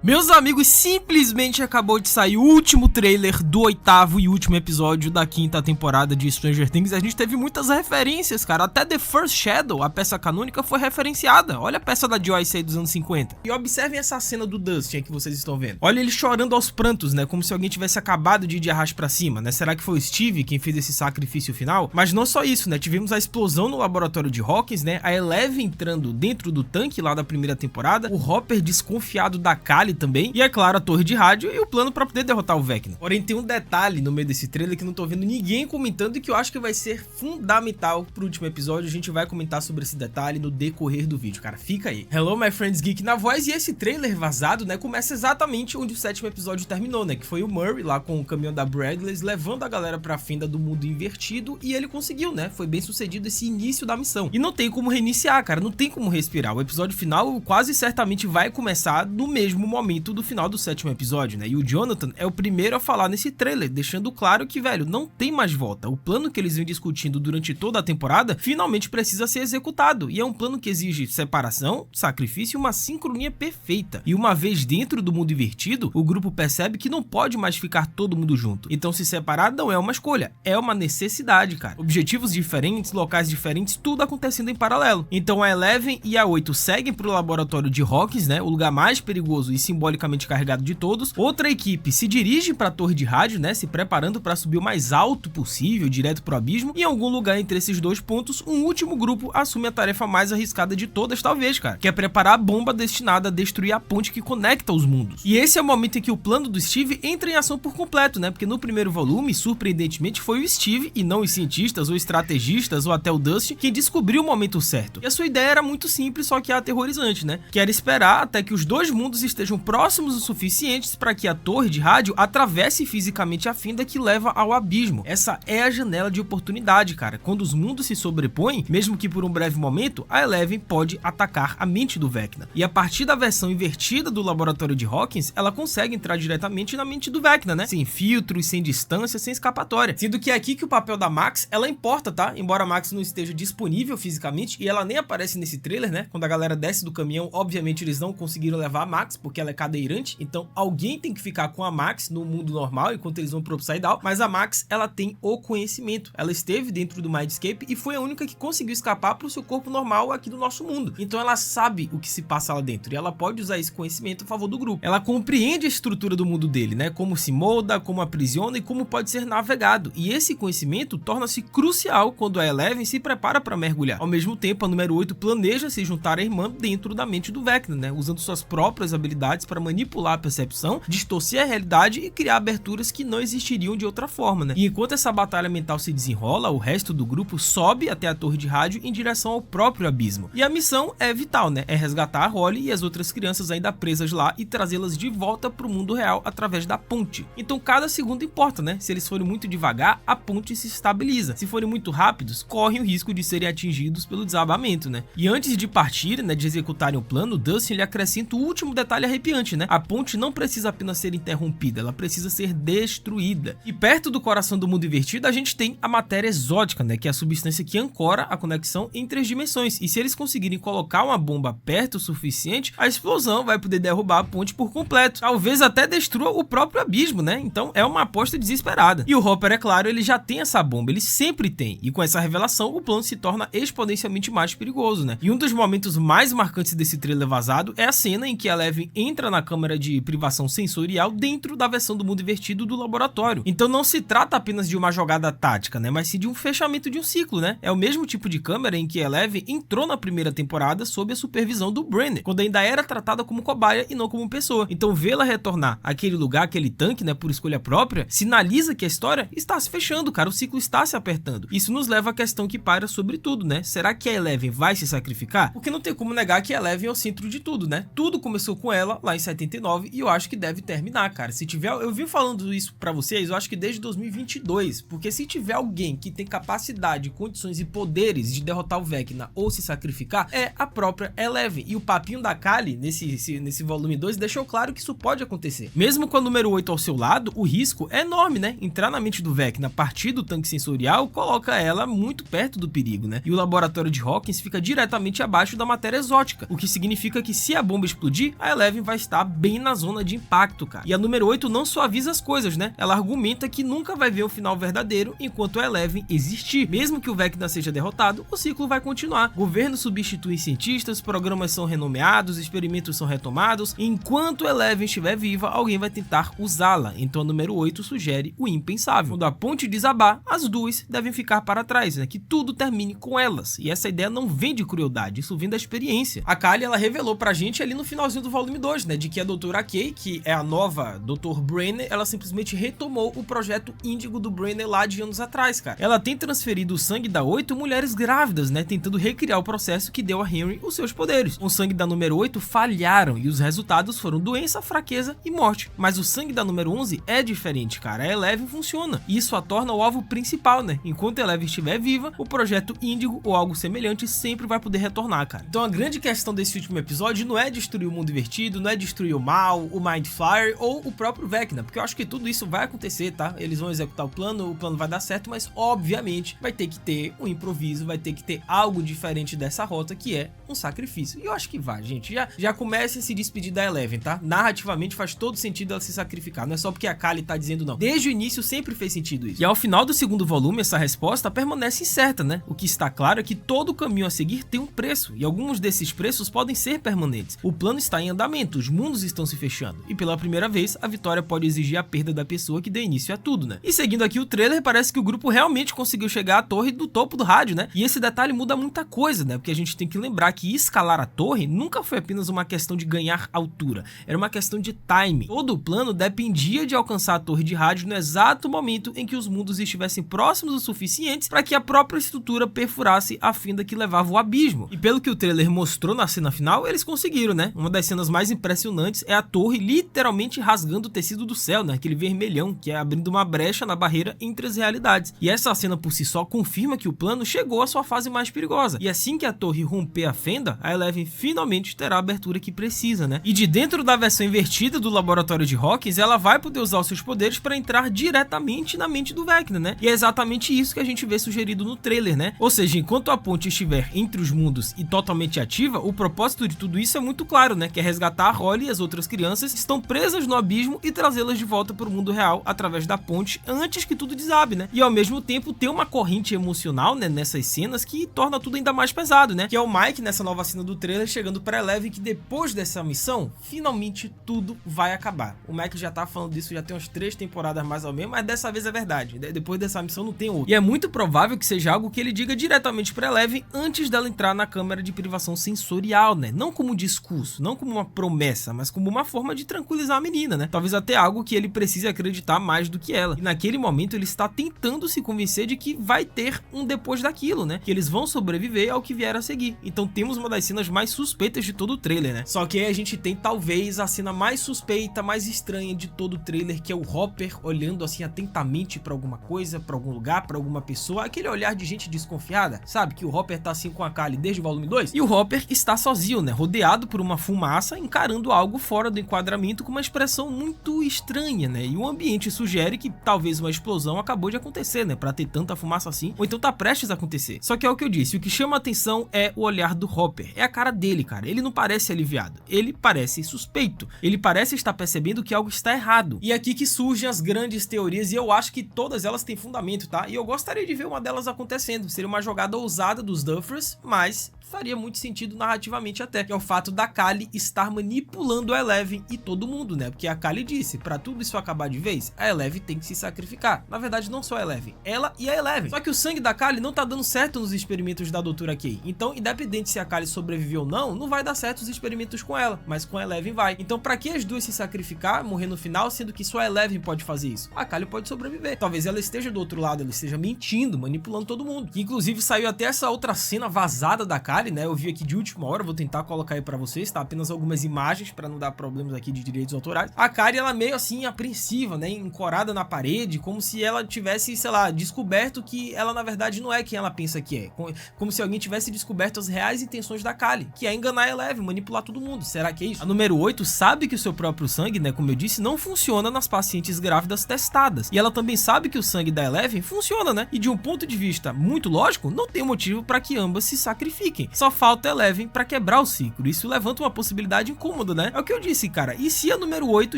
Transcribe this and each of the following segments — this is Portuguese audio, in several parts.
Meus amigos, simplesmente acabou de sair o último trailer do 8º e último episódio da 5ª temporada de Stranger Things. A gente teve muitas referências, cara. Até The First Shadow, a peça canônica, foi referenciada. Olha a peça da Joyce aí dos anos 50. E observem essa cena do Dustin que vocês estão vendo. Olha ele chorando aos prantos, né? Como se alguém tivesse acabado de ir de arrasto pra cima, né? Será que foi o Steve quem fez esse sacrifício final? Mas não só isso, né? Tivemos a explosão no laboratório de Hawkins, né? A Eleven entrando dentro do tanque lá da primeira temporada. O Hopper desconfiado da Kali também, e é claro a torre de rádio e o plano para poder derrotar o Vecna. Porém tem um detalhe no meio desse trailer que não tô vendo ninguém comentando e que eu acho que vai ser fundamental pro último episódio. A gente vai comentar sobre esse detalhe no decorrer do vídeo, cara, fica aí. Hello my friends geek na voz, e esse trailer vazado, né, começa exatamente onde o 7º episódio terminou, né, que foi o Murray lá com o caminhão da Bradley levando a galera pra fenda do mundo invertido, e ele conseguiu, né, foi bem sucedido esse início da missão. E não tem como reiniciar, cara, não tem como respirar. O episódio final quase certamente vai começar no mesmo momento do final do 7º episódio, né? E o Jonathan é o primeiro a falar nesse trailer, deixando claro que, velho, não tem mais volta. O plano que eles vêm discutindo durante toda a temporada finalmente precisa ser executado. E é um plano que exige separação, sacrifício e uma sincronia perfeita. E uma vez dentro do mundo invertido, o grupo percebe que não pode mais ficar todo mundo junto. Então se separar não é uma escolha, é uma necessidade, cara. Objetivos diferentes, locais diferentes, tudo acontecendo em paralelo. Então a Eleven e a 8 seguem pro laboratório de Hawkins, né? O lugar mais perigoso e simbolicamente carregado de todos. Outra equipe se dirige para a torre de rádio, né, se preparando para subir o mais alto possível, direto pro abismo. E em algum lugar entre esses dois pontos, um último grupo assume a tarefa mais arriscada de todas, talvez, cara, que é preparar a bomba destinada a destruir a ponte que conecta os mundos. E esse é o momento em que o plano do Steve entra em ação por completo, né, porque no primeiro volume, surpreendentemente, foi o Steve e não os cientistas ou estrategistas ou até o Dustin quem descobriu o momento certo. E a sua ideia era muito simples, só que aterrorizante, né, que era esperar até que os dois mundos estejam próximos o suficientes para que a torre de rádio atravesse fisicamente a fenda que leva ao abismo. Essa é a janela de oportunidade, cara. Quando os mundos se sobrepõem, mesmo que por um breve momento, a Eleven pode atacar a mente do Vecna. E a partir da versão invertida do laboratório de Hawkins, ela consegue entrar diretamente na mente do Vecna, né? Sem filtros, sem distância, sem escapatória. Sendo que é aqui que o papel da Max, ela importa, tá? Embora a Max não esteja disponível fisicamente, e ela nem aparece nesse trailer, né? Quando a galera desce do caminhão, obviamente eles não conseguiram levar a Max, porque ela é cadeirante. Então alguém tem que ficar com a Max no mundo normal enquanto eles vão pro Upside Down, mas a Max, ela tem o conhecimento. Ela esteve dentro do Mindscape e foi a única que conseguiu escapar pro seu corpo normal aqui do nosso mundo. Então ela sabe o que se passa lá dentro e ela pode usar esse conhecimento a favor do grupo. Ela compreende a estrutura do mundo dele, né? Como se molda, como aprisiona e como pode ser navegado. E esse conhecimento torna-se crucial quando a Eleven se prepara para mergulhar. Ao mesmo tempo, a número 8 planeja se juntar à irmã dentro da mente do Vecna, né? Usando suas próprias habilidades para manipular a percepção, distorcer a realidade e criar aberturas que não existiriam de outra forma, né? E enquanto essa batalha mental se desenrola, o resto do grupo sobe até a torre de rádio em direção ao próprio abismo. E a missão é vital, né? É resgatar a Holly e as outras crianças ainda presas lá e trazê-las de volta pro mundo real através da ponte. Então cada segundo importa, né? Se eles forem muito devagar, a ponte se estabiliza. Se forem muito rápidos, correm o risco de serem atingidos pelo desabamento, né? E antes de partirem, né, de executarem o plano, Dustin ele acrescenta o último detalhe arrepiante, né? A ponte não precisa apenas ser interrompida, ela precisa ser destruída. E perto do coração do mundo invertido, a gente tem a matéria exótica, né, que é a substância que ancora a conexão em 3 dimensões. E se eles conseguirem colocar uma bomba perto o suficiente, a explosão vai poder derrubar a ponte por completo. Talvez até destrua o próprio abismo, né? Então é uma aposta desesperada. E o Hopper, é claro, ele já tem essa bomba, ele sempre tem. E com essa revelação, o plano se torna exponencialmente mais perigoso, né? E um dos momentos mais marcantes desse trailer vazado é a cena em que a Eleven entra na câmara de privação sensorial dentro da versão do mundo invertido do laboratório. Então não se trata apenas de uma jogada tática, né, mas sim de um fechamento de um ciclo, né? É o mesmo tipo de câmera em que Eleven entrou na primeira temporada sob a supervisão do Brenner, quando ainda era tratada como cobaia e não como pessoa. Então vê-la retornar àquele lugar, aquele tanque, né, por escolha própria, sinaliza que a história está se fechando, cara, o ciclo está se apertando. Isso nos leva à questão que paira sobre tudo, né? Será que a Eleven vai se sacrificar? Porque não tem como negar que a Eleven é o centro de tudo, né? Tudo começou com ela lá em 79 e eu acho que deve terminar, cara. Se tiver, eu vim falando isso pra vocês, eu acho que desde 2022, porque se tiver alguém que tem capacidade, condições e poderes de derrotar o Vecna ou se sacrificar, é a própria Eleven. E o papinho da Kali nesse volume 2 deixou claro que isso pode acontecer. Mesmo com a número 8 ao seu lado, o risco é enorme, né? Entrar na mente do Vecna, partir do tanque sensorial, coloca ela muito perto do perigo, né? E o laboratório de Hawkins fica diretamente abaixo da matéria exótica, o que significa que se a bomba explodir, a Eleven vai estar bem na zona de impacto, cara. E a número 8 não suaviza as coisas, né? Ela argumenta que nunca vai ver o final verdadeiro enquanto a Eleven existir. Mesmo que o Vecna seja derrotado, o ciclo vai continuar. Governos substituem cientistas, programas são renomeados, experimentos são retomados. Enquanto a Eleven estiver viva, alguém vai tentar usá-la. Então a número 8 sugere o impensável. Quando a ponte desabar, as duas devem ficar para trás, né? Que tudo termine com elas. E essa ideia não vem de crueldade, isso vem da experiência. A Kali, ela revelou pra gente ali no finalzinho do volume 2, né? De que a Doutora Kay, que é a nova Dr. Brenner, ela simplesmente retomou o projeto Índigo do Brenner lá de anos atrás, cara. Ela tem transferido o sangue da 8 mulheres grávidas, né? Tentando recriar o processo que deu a Henry os seus poderes. O sangue da número 8 falharam e os resultados foram doença, fraqueza e morte. Mas o sangue da número 11 é diferente, cara. A Eleven funciona. E isso a torna o alvo principal, né? Enquanto a Eleven estiver viva, o projeto Índigo ou algo semelhante sempre vai poder retornar, cara. Então a grande questão desse último episódio não é destruir o mundo invertido, não é destruir o mal, o Mind Flayer ou o próprio Vecna, porque eu acho que tudo isso vai acontecer, tá? Eles vão executar o plano vai dar certo, mas obviamente vai ter que ter um improviso, vai ter que ter algo diferente dessa rota, que é um sacrifício. E eu acho que vai, gente. Já comece a se despedir da Eleven, tá? Narrativamente faz todo sentido ela se sacrificar, não é só porque a Kali tá dizendo não. Desde o início sempre fez sentido isso. E ao final do segundo volume, essa resposta permanece incerta, né? O que está claro é que todo caminho a seguir tem um preço, e alguns desses preços podem ser permanentes. O plano está em andamento, os mundos estão se fechando, e pela primeira vez, a vitória pode exigir a perda da pessoa que deu início a tudo, né? E seguindo aqui o trailer, parece que o grupo realmente conseguiu chegar à torre do topo do rádio, né? E esse detalhe muda muita coisa, né? Porque a gente tem que lembrar que escalar a torre nunca foi apenas uma questão de ganhar altura, era uma questão de time. Todo o plano dependia de alcançar a torre de rádio no exato momento em que os mundos estivessem próximos o suficientes para que a própria estrutura perfurasse a fenda que levava ao abismo. E pelo que o trailer mostrou na cena final, eles conseguiram, né? Uma das cenas mais impressionantes é a torre literalmente rasgando o tecido do céu, né? Aquele vermelhão que é abrindo uma brecha na barreira entre as realidades. E essa cena por si só confirma que o plano chegou à sua fase mais perigosa. E assim que a torre romper a fenda, a Eleven finalmente terá a abertura que precisa, né? E de dentro da versão invertida do laboratório de Hawkins, ela vai poder usar os seus poderes para entrar diretamente na mente do Vecna, né? E é exatamente isso que a gente vê sugerido no trailer, né? Ou seja, enquanto a ponte estiver entre os mundos e totalmente ativa, o propósito de tudo isso é muito claro, né? Que é resgatar a Holly e as outras crianças que estão presas no abismo e trazê-las de volta para o mundo real através da ponte antes que tudo desabe, né? E ao mesmo tempo ter uma corrente emocional, né, nessas cenas que torna tudo ainda mais pesado, né? Que é o Mike nessa nova cena do trailer chegando para Eleven que depois dessa missão, finalmente tudo vai acabar. O Mike já tá falando disso já tem umas 3 temporadas mais ou menos, mas dessa vez é verdade. Depois dessa missão não tem outra. E é muito provável que seja algo que ele diga diretamente para Eleven antes dela entrar na câmara de privação sensorial, né? Não como um discurso, não como uma promessa, mas como uma forma de tranquilizar a menina, né? Talvez até algo que ele precise acreditar mais do que ela. E naquele momento ele está tentando se convencer de que vai ter um depois daquilo, né? Que eles vão sobreviver ao que vier a seguir. Então temos uma das cenas mais suspeitas de todo o trailer, né? Só que aí a gente tem talvez a cena mais suspeita, mais estranha de todo o trailer, que é o Hopper olhando assim atentamente pra alguma coisa, pra algum lugar, pra alguma pessoa, aquele olhar de gente desconfiada, sabe? Que o Hopper tá assim com a Kali desde o volume 2, e o Hopper está sozinho, né? Rodeado por uma fumaça, encarando algo fora do enquadramento com uma expressão muito estranha, né? E o ambiente sugere que talvez uma explosão acabou de acontecer, né? Pra ter tanta fumaça assim, ou então tá prestes a acontecer. Só que é o que eu disse, o que chama a atenção é o olhar do Hopper, é a cara dele, cara. Ele não parece aliviado, ele parece suspeito, ele parece estar percebendo que algo está errado. E é aqui que surgem as grandes teorias, e eu acho que todas elas têm fundamento, tá? E eu gostaria de ver uma delas acontecendo. Seria uma jogada ousada dos Duffers, mas faria muito sentido narrativamente até, que é o fato da Kali estar manipulando a Eleven e todo mundo, né? Porque a Kali disse, pra tudo isso acabar de vez, a Eleven tem que se sacrificar. Na verdade, não só a Eleven, ela e a Eleven. Só que o sangue da Kali não tá dando certo nos experimentos da Doutora Kay. Então, independente se a Kali sobreviveu ou não vai dar certo os experimentos com ela, mas com a Eleven vai. Então, pra que as duas se sacrificar, morrer no final, sendo que só a Eleven pode fazer isso? A Kali pode sobreviver. Talvez ela esteja do outro lado, ela esteja mentindo, manipulando todo mundo. Que, inclusive, saiu até essa outra cena vazada da Kali, né? Eu vi aqui de última hora, vou tentar colocar aí pra vocês, tá? Apenas algumas imagens pra não dar problemas aqui de direitos autorais. A Kali, ela meio assim, apreensiva, né? Encorada na parede, como se ela tivesse, sei lá, descoberto que ela, na verdade, não é quem ela pensa que é. Como se alguém tivesse descoberto as reais intenções da Kali, que é enganar a Eleven, manipular todo mundo. Será que é isso? A número 8 sabe que o seu próprio sangue, né, como eu disse, não funciona nas pacientes grávidas testadas. E ela também sabe que o sangue da Eleven funciona, né? E de um ponto de vista muito lógico, não tem motivo para que ambas se sacrifiquem. Só falta a Eleven para quebrar o ciclo. Isso levanta uma possibilidade incômoda, né? É o que eu disse, cara. E se a número 8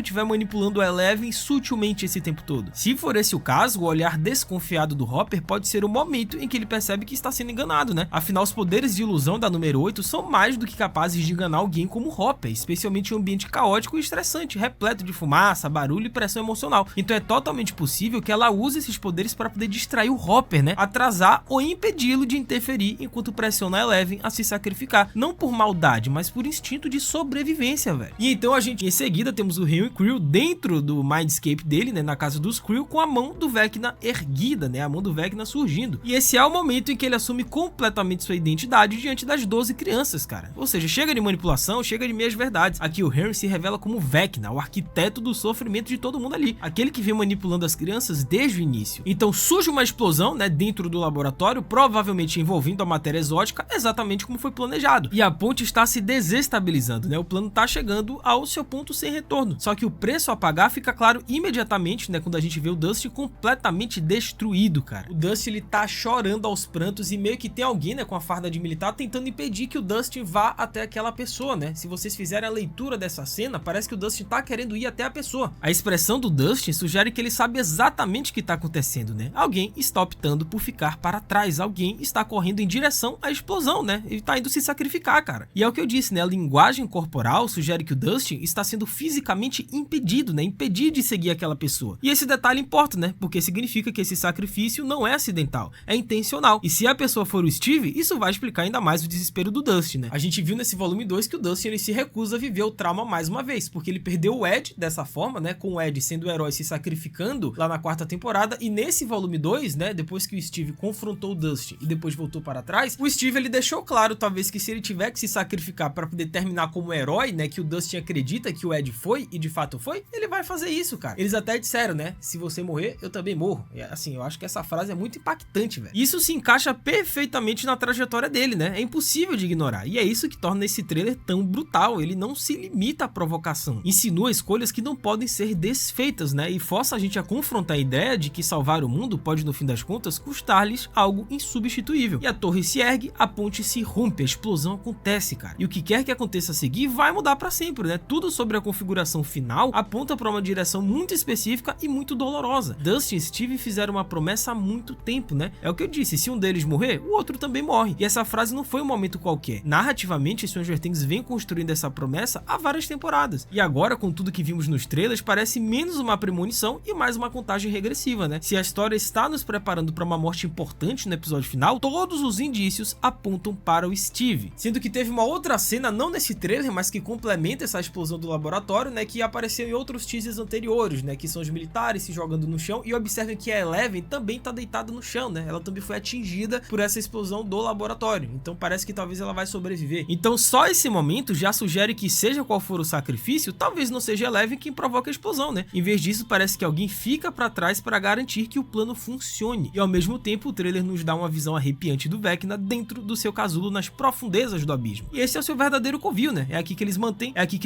estiver manipulando a Eleven sutilmente esse tempo todo? Se for esse o caso, o olhar desconfiado do Hopper pode ser o momento em que ele percebe que está sendo enganado, né? Afinal, os poderes de ilusão da número 8 são mais do que capazes de enganar alguém como Hopper, especialmente em um ambiente caótico e estressante, repleto de fumaça, barulho e pressão emocional. Então é totalmente possível que ela use esses poderes para poder distrair o Hopper, né? Atrasar ou impedi-lo de interferir enquanto pressiona a Eleven a se sacrificar. Não por maldade, mas por instinto de sobrevivência, velho. E então a gente, em seguida, temos o Henry Creel dentro do Mindscape dele, né? Na casa dos Creel, com a mão do Vecna erguida, né? A mão do Vecna surgindo. E esse é o momento em que ele assume completamente sua identidade diante das 12 crianças, cara. Ou seja, chega de manipulação, chega de meias verdades. Aqui o Henry se revela como Vecna, o arquiteto do sofrimento de todo mundo ali. Aquele que vem manipulando as crianças desde o início. Então surge uma explosão, né? Dentro do laboratório, provavelmente envolvendo a matéria exótica, exatamente como foi planejado. E a ponte está se desestabilizando, né? O plano está chegando ao seu ponto sem retorno. Só que o preço a pagar fica claro imediatamente, né? Quando a gente vê o Dusty completamente destruído, cara. O Dusty, ele tá chorando aos prantos e meio que tem alguém, né? Com a farda de militar tentando impedir que o Dusty vá até aquela pessoa, né? Se vocês fizerem a leitura dessa cena, parece que o Dusty tá querendo ir até a pessoa. A expressão do Dusty sugere que ele sabe exatamente o que tá acontecendo, né? Alguém está optando por ficar para trás. Alguém está correndo em direção à explosão, né? Ele tá indo se sacrificar, cara. E é o que eu disse, né? A linguagem corporal sugere que o Dusty está sendo fisicamente impedido, né? Impedido de seguir aquela pessoa. E esse detalhe importa, né? Porque significa que esse sacrifício não é acidental, é intencional. E se a pessoa for o Steve, isso vai explicar ainda mais o desespero do Dusty, né? A gente viu nesse volume 2 que o Dusty, ele se recusa a viver o trauma mais uma vez, porque ele perdeu o Ed dessa forma, né? Com o Ed sendo o herói se sacrificando lá na 4ª temporada. E nesse volume 2, né? Depois que o Steve confrontou o Dusty e depois voltou para trás, o Steve, ele deixou claro, talvez, que se ele tiver que se sacrificar para poder terminar como herói, né? Que o Dusty acredita que o Ed foi, e de fato foi, ele vai fazer isso, cara. Eles até disseram, né? Se você morrer, eu também morro. E, assim, eu acho que essa frase é muito impactante, velho. Isso se encaixa perfeitamente na trajetória dele, né? É impossível de ignorar. E é isso que torna esse trailer tão brutal. Ele não se limita à provocação. Insinua escolhas que não podem ser desfeitas, né? E força a gente a confrontar a ideia de que salvar o mundo pode, no fim das contas, custar-lhes algo insubstituível. E a torre se ergue, a ponte se rompe, a explosão acontece, cara. E o que quer que aconteça a seguir vai mudar pra sempre, né? Tudo sobre a configuração final aponta pra uma direção muito específica e muito dolorosa. Dusty e Steve fizeram uma promessa há muito tempo, né? É o que eu disse, se um deles morrer, o outro também morre. E essa frase não foi um momento qualquer. Narrativamente, Stranger Things vem construindo essa promessa há várias temporadas. E agora, com tudo que vimos nos trailers, parece menos uma premonição e mais uma contagem regressiva, né? Se a história está nos preparando para uma morte importante no episódio final, todos os indícios apontam para o Steve. Sendo que teve uma outra cena, não nesse trailer, mas que complementa essa explosão do laboratório, né? Que apareceu em outros teasers anteriores, né? Que são os militares se jogando no chão. E observem que a Eleven também tá deitada no chão, né? Ela também foi atingida por essa explosão do laboratório. Então parece que talvez ela vai sobreviver. Então só esse momento já sugere que, seja qual for o sacrifício, talvez não seja a Eleven quem provoca a explosão, né? Em vez disso, parece que alguém fica pra trás para garantir que o plano funcione. E ao mesmo tempo, o trailer nos dá uma visão arrepiante do Vecna dentro do seu casulo nas profundezas do abismo. E esse é o seu verdadeiro covil, né? É aqui que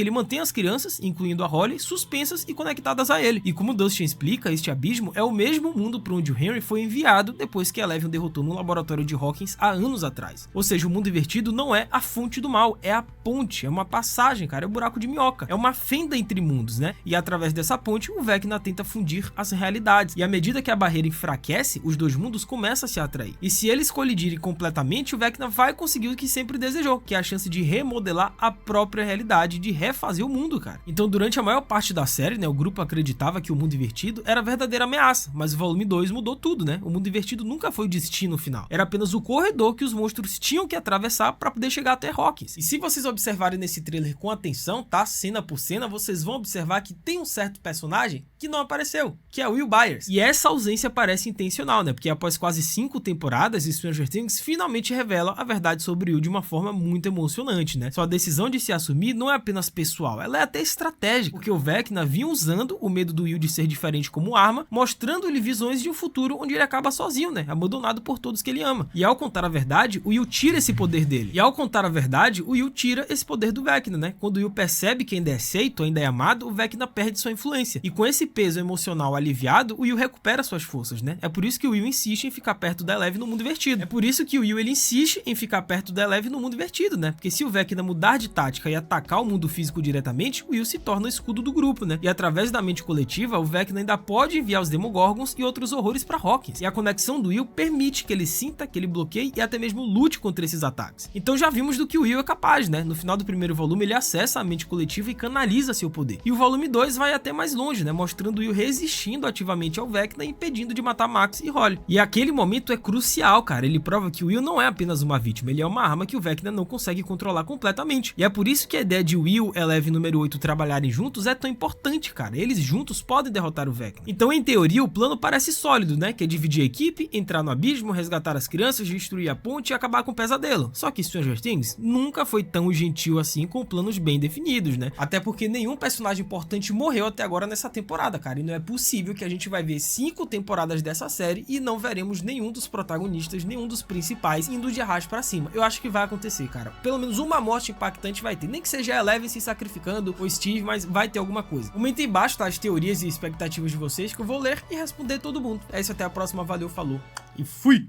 ele mantém as crianças, incluindo a Holly, suspensas e conectadas a ele. E como Dustin explica, este abismo é o mesmo mundo para onde o Henry foi enviado depois que a Eleven derrotou no laboratório de Hawkins há anos atrás. Ou seja, o mundo invertido não é a fonte do mal, é a ponte, é uma passagem, cara, é um buraco de minhoca, é uma fenda entre mundos, né? E através dessa ponte, o Vecna tenta fundir as realidades. E à medida que a barreira enfraquece, os dois mundos começam a se atrair. E se eles colidirem completamente, o Vecna vai conseguir o que sempre desejou, que é a chance de remodelar a própria realidade, de refazer o mundo, cara. Então, durante a maior parte da série, né, o grupo acreditava que o mundo invertido era a verdadeira ameaça, mas o volume 2 mudou tudo, né? O mundo invertido nunca foi o destino final. Era apenas o corredor que os monstros tinham que atravessar para poder chegar até Hawkins. E se vocês observarem nesse trailer com atenção, tá? Cena por cena, vocês vão observar que tem um certo personagem que não apareceu, que é o Will Byers. E essa ausência parece intencional, né? Porque após quase 5 temporadas, Stranger Things finalmente revela a verdade sobre Will de uma forma muito emocionante, né? Sua decisão de se assumir não é apenas pessoal, ela é até estratégica, porque o Vecna vinha usando o medo do Will de ser diferente como arma, mostrando-lhe visões de um futuro onde ele acaba sozinho, né? Abandonado por todos que ele ama. E ao contar a verdade, o Will tira esse poder poder dele. E ao contar a verdade, o Will tira esse poder do Vecna, né? Quando o Will percebe que ainda é aceito, ainda é amado, o Vecna perde sua influência. E com esse peso emocional aliviado, o Will recupera suas forças, né? É por isso que o Will insiste em ficar perto da Eleven no mundo invertido. É por isso que o Will ele insiste em ficar perto da Eleven no mundo invertido, né? Porque se o Vecna mudar de tática e atacar o mundo físico diretamente, o Will se torna o escudo do grupo, né? E através da mente coletiva, o Vecna ainda pode enviar os Demogorgons e outros horrores para Hawkins. E a conexão do Will permite que ele sinta, que ele bloqueie e até mesmo lute contra esses ataques. Então já vimos do que o Will é capaz, né? No final do primeiro volume, ele acessa a mente coletiva e canaliza seu poder. E o volume 2 vai até mais longe, né? Mostrando o Will resistindo ativamente ao Vecna e impedindo de matar Max e Holly. E aquele momento é crucial, cara. Ele prova que o Will não é apenas uma vítima, ele é uma arma que o Vecna não consegue controlar completamente. E é por isso que a ideia de Will, Eleven e número 8 trabalharem juntos é tão importante, cara. Eles juntos podem derrotar o Vecna. Então, em teoria, o plano parece sólido, né? Que é dividir a equipe, entrar no abismo, resgatar as crianças, destruir a ponte e acabar com o pesadelo. Só que Stranger Things nunca foi tão gentil assim, com planos bem definidos, né? Até porque nenhum personagem importante morreu até agora nessa temporada, cara. E não é possível que a gente vai ver 5 temporadas dessa série e não veremos nenhum dos protagonistas, nenhum dos principais indo de arrasto pra cima. Eu acho que vai acontecer, cara. Pelo menos uma morte impactante vai ter. Nem que seja a Eleven se sacrificando ou Steve, mas vai ter alguma coisa. Comenta aí embaixo, tá? As teorias e expectativas de vocês que eu vou ler e responder todo mundo. É isso, até a próxima. Valeu, falou e fui!